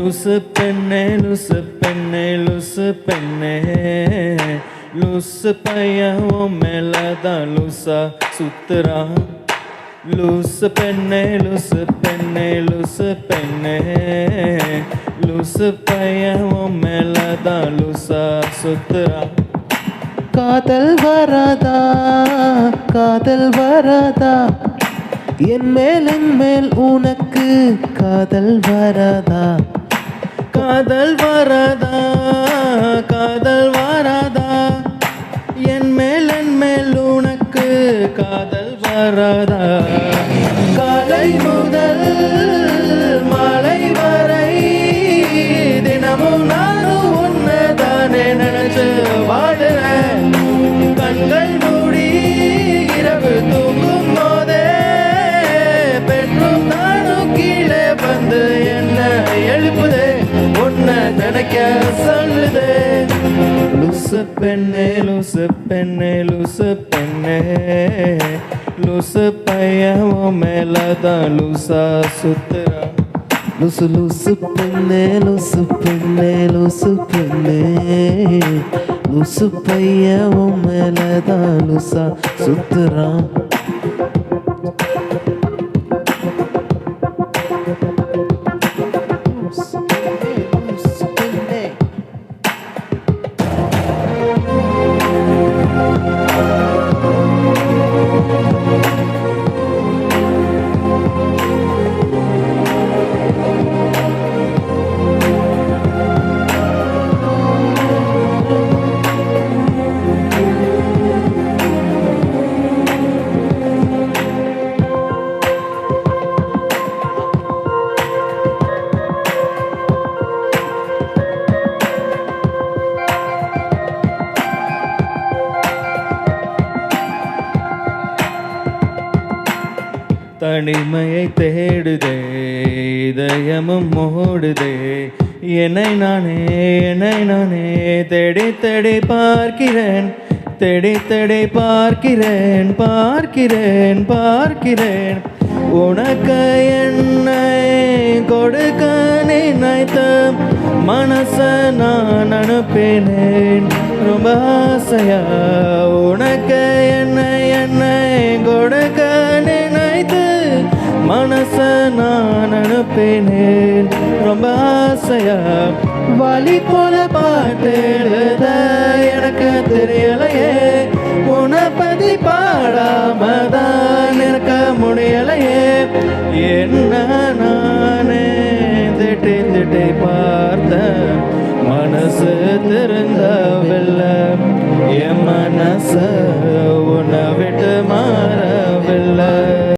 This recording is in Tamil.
லூசு பெண்ணே லூசு பெண்ணே லூசு பெண்ணே லூசு பையன் உன் மேலதான் லூசா சுத்துறான். லூசு பெண்ணே லூசு பெண்ணே லூசு பெண்ணே லூசு பையன் உன் மேலதான் லூசா சுத்துறான். காதல் வராதா காதல் வராதா என் மேல் உனக்கு காதல் வராதா. காதல் வராதா காதல் வராதா என் மேல் உனக்கு காதல் வராதா. காலை முதல் மாலை வரை தினமும் நானும் உன்னைதானே நினைச்சு வாடுறேன். கண்கள் மூடி இரவு தூங்கும் போதே பெற்றும் நானும் கீழே வந்து என்ன எழுப்புதே உன்னை நினைக்க சொல்லுதே. லூசு பெண்ணே லூசு பெண்ணே லூசு பெண்ணே லூசு பையன் உன் மேலதான் லூசா சுத்துறா. லூசு லூசு பெண்ணே லூசு பெண்ணே லூசு பெண்ணே லூசு பையன் உன் மேலதான் லூசா சுத்துறான். தனிமையை தேடுதே இதயமும் மூடுதே என்னை நானே தேடி தேடி பார்க்கிறேன் தேடி தேடி பார்க்கிறேன் பார்க்கிறேன் பார்க்கிறேன். உனக்கு என்னை கொடுக்க நினைத்த மனச நான் அனுப்பினேன் ரொம்ப ஆசையா. உனக்கு என்னை கொடுக்க நினைத்து மனச நான் அனுப்பினேன் ரொம்ப ஆசையா. வலி போல பாட்டு எழுத எனக்கு தெரியலையே உன்னை பத்தி பாடாமதான் இருக்க முடியலையே. என்ன நானே திட்டி திட்டி பார்த்த மனசு திருந்தவில்லை என் மனச